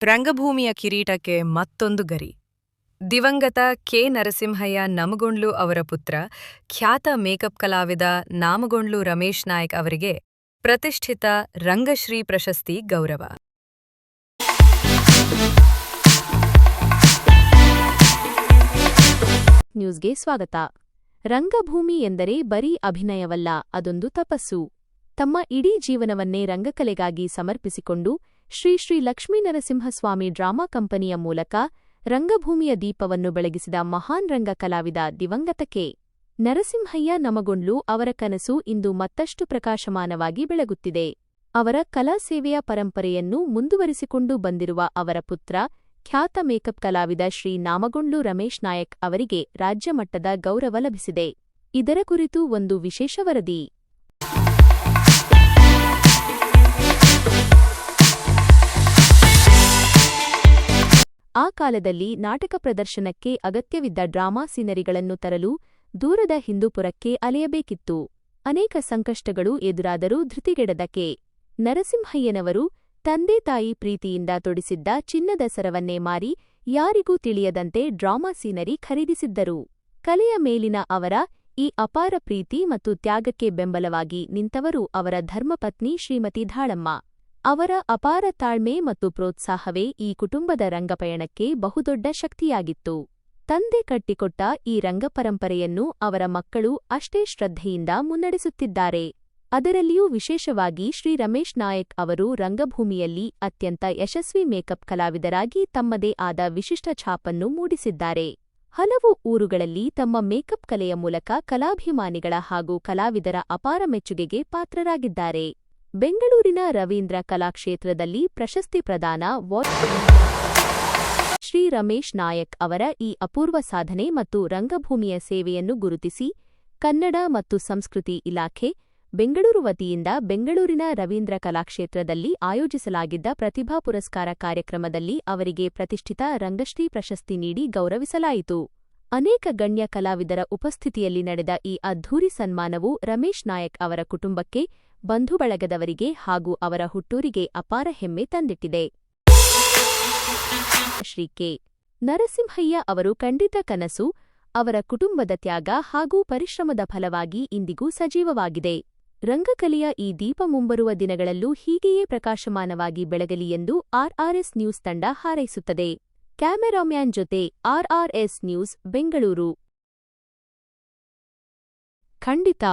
ರಂಗಭೂಮಿಯ ಕಿರೀಟಕ್ಕೆ ಮತ್ತೊಂದು ಗರಿ. ದಿವಂಗತ ಕೆ. ನರಸಿಂಹಯ್ಯ ನಮಗೊಂಡ್ಲು ಅವರ ಪುತ್ರ, ಖ್ಯಾತ ಮೇಕಪ್ ಕಲಾವಿದ ನಾಮಗೊಂಡ್ಲು ರಮೇಶ್ ನಾಯಕ್ ಅವರಿಗೆ ಪ್ರತಿಷ್ಠಿತ ರಂಗಶ್ರೀ ಪ್ರಶಸ್ತಿ ಗೌರವ. ನ್ಯೂಸ್ಗೆ ಸ್ವಾಗತ. ರಂಗಭೂಮಿ ಎಂದರೆ ಬರೀ ಅಭಿನಯವಲ್ಲ, ಅದೊಂದು ತಪಸ್ಸು. ತಮ್ಮ ಇಡೀ ಜೀವನವನ್ನೇ ರಂಗಕಲೆಗಾಗಿ ಸಮರ್ಪಿಸಿಕೊಂಡು ಶ್ರೀ ಶ್ರೀ ಲಕ್ಷ್ಮೀನರಸಿಂಹಸ್ವಾಮಿ ಡ್ರಾಮಾ ಕಂಪನಿಯ ಮೂಲಕ ರಂಗಭೂಮಿಯ ದೀಪವನ್ನು ಬೆಳಗಿಸಿದ ಮಹಾನ್ ರಂಗ ಕಲಾವಿದ ದಿವಂಗತ ಕೆ. ನರಸಿಂಹಯ್ಯ ನಮಗೊಂಡ್ಲು ಅವರ ಕನಸು ಇಂದು ಮತ್ತಷ್ಟು ಪ್ರಕಾಶಮಾನವಾಗಿ ಬೆಳಗುತ್ತಿದೆ. ಅವರ ಕಲಾ ಸೇವೆಯ ಪರಂಪರೆಯನ್ನು ಮುಂದುವರಿಸಿಕೊಂಡು ಬಂದಿರುವ ಅವರ ಪುತ್ರ, ಖ್ಯಾತ ಮೇಕಪ್ ಕಲಾವಿದ ಶ್ರೀ ನಾಮಗೊಂಡ್ಲು ರಮೇಶ್ ನಾಯಕ್ ಅವರಿಗೆ ರಾಜ್ಯಮಟ್ಟದ ಗೌರವ ಲಭಿಸಿದೆ. ಇದರ ಕುರಿತು ಒಂದು ವಿಶೇಷ ವರದಿ. ಆ ಕಾಲದಲ್ಲಿ ನಾಟಕ ಪ್ರದರ್ಶನಕ್ಕೆ ಅಗತ್ಯವಿದ್ದ ಡ್ರಾಮಾ ಸೀನರಿಗಳನ್ನು ತರಲು ದೂರದ ಹಿಂದೂಪುರಕ್ಕೆ ಅಲೆಯಬೇಕಿತ್ತು. ಅನೇಕ ಸಂಕಷ್ಟಗಳು ಎದುರಾದರೂ ಧೃತಿಗೆಡದ ಕೆ. ನರಸಿಂಹಯ್ಯನವರು ತಂದೆ ತಾಯಿ ಪ್ರೀತಿಯಿಂದ ತೊಡಿಸಿದ್ದ ಚಿನ್ನದ ಸರವನ್ನೇ ಮಾರಿ ಯಾರಿಗೂ ತಿಳಿಯದಂತೆ ಡ್ರಾಮಾ ಸೀನರಿ ಖರೀದಿಸಿದ್ದರು. ಕಲೆಯ ಮೇಲಿನ ಅವರ ಈ ಅಪಾರ ಪ್ರೀತಿ ಮತ್ತು ತ್ಯಾಗಕ್ಕೆ ಬೆಂಬಲವಾಗಿ ನಿಂತವರು ಅವರ ಧರ್ಮಪತ್ನಿ ಶ್ರೀಮತಿ ಧಾಳಮ್ಮ. ಅವರ ಅಪಾರ ತಾಳ್ಮೆ ಮತ್ತು ಪ್ರೋತ್ಸಾಹವೇ ಈ ಕುಟುಂಬದ ರಂಗಪಯಣಕ್ಕೆ ಬಹುದೊಡ್ಡ ಶಕ್ತಿಯಾಗಿತ್ತು. ತಂದೆ ಕಟ್ಟಿಕೊಟ್ಟ ಈ ರಂಗಪರಂಪರೆಯನ್ನು ಅವರ ಮಕ್ಕಳು ಅಷ್ಟೇ ಶ್ರದ್ಧೆಯಿಂದ ಮುನ್ನಡೆಸುತ್ತಿದ್ದಾರೆ. ಅದರಲ್ಲಿಯೂ ವಿಶೇಷವಾಗಿ ಶ್ರೀ ರಮೇಶ್ ನಾಯಕ್ ಅವರು ರಂಗಭೂಮಿಯಲ್ಲಿ ಅತ್ಯಂತ ಯಶಸ್ವಿ ಮೇಕಪ್ ಕಲಾವಿದರಾಗಿ ತಮ್ಮದೇ ಆದ ವಿಶಿಷ್ಟ ಛಾಪನ್ನು ಮೂಡಿಸಿದ್ದಾರೆ. ಹಲವು ಊರುಗಳಲ್ಲಿ ತಮ್ಮ ಮೇಕಪ್ ಕಲೆಯ ಮೂಲಕ ಕಲಾಭಿಮಾನಿಗಳ ಹಾಗೂ ಕಲಾವಿದರ ಅಪಾರ ಮೆಚ್ಚುಗೆಗೆ ಪಾತ್ರರಾಗಿದ್ದಾರೆ. ಬೆಂಗಳೂರಿನ ರವೀಂದ್ರ ಕಲಾಕ್ಷೇತ್ರದಲ್ಲಿ ಪ್ರಶಸ್ತಿ ಪ್ರದಾನ ಶ್ರೀ ರಮೇಶ್ ನಾಯಕ್ ಅವರ ಈ ಅಪೂರ್ವ ಸಾಧನೆ ಮತ್ತು ರಂಗಭೂಮಿಯ ಸೇವೆಯನ್ನು ಗುರುತಿಸಿ ಕನ್ನಡ ಮತ್ತು ಸಂಸ್ಕೃತಿ ಇಲಾಖೆ, ಬೆಂಗಳೂರು ವತಿಯಿಂದ ಬೆಂಗಳೂರಿನ ರವೀಂದ್ರ ಕಲಾಕ್ಷೇತ್ರದಲ್ಲಿ ಆಯೋಜಿಸಲಾಗಿದ್ದ ಪ್ರತಿಭಾ ಪುರಸ್ಕಾರ ಕಾರ್ಯಕ್ರಮದಲ್ಲಿ ಅವರಿಗೆ ಪ್ರತಿಷ್ಠಿತ ರಂಗಶ್ರೀ ಪ್ರಶಸ್ತಿ ನೀಡಿ ಗೌರವಿಸಲಾಯಿತು. ಅನೇಕ ಗಣ್ಯ ಕಲಾವಿದರ ಉಪಸ್ಥಿತಿಯಲ್ಲಿ ನಡೆದ ಈ ಅದ್ಧೂರಿ ಸನ್ಮಾನವು ರಮೇಶ್ ನಾಯಕ್ ಅವರ ಕುಟುಂಬಕ್ಕೆ, ಬಂಧು ಬಳಗದವರಿಗೆ ಹಾಗೂ ಅವರ ಹುಟ್ಟೂರಿಗೆ ಅಪಾರ ಹೆಮ್ಮೆ ತಂದಿಟ್ಟಿದೆ. ಶ್ರೀ ಕೆ. ನರಸಿಂಹಯ್ಯ ಅವರು ಕಂಡಿದ್ದ ಕನಸು, ಅವರ ಕುಟುಂಬದ ತ್ಯಾಗ ಹಾಗೂ ಪರಿಶ್ರಮದ ಫಲವಾಗಿ ಇಂದಿಗೂ ಸಜೀವವಾಗಿದೆ. ರಂಗಕಲೆಯ ಈ ದೀಪ ಮುಂಬರುವ ದಿನಗಳಲ್ಲೂ ಹೀಗೆಯೇ ಪ್ರಕಾಶಮಾನವಾಗಿ ಬೆಳಗಲಿ ಎಂದು ಆರ್ಆರ್ಎಸ್ ನ್ಯೂಸ್ ತಂಡ ಹಾರೈಸುತ್ತದೆ. ಕ್ಯಾಮೆರಾಮ್ಯಾನ್ ಜೊತೆ ಆರ್ಆರ್ಎಸ್ ನ್ಯೂಸ್, ಬೆಂಗಳೂರು. ಖಂಡಿತ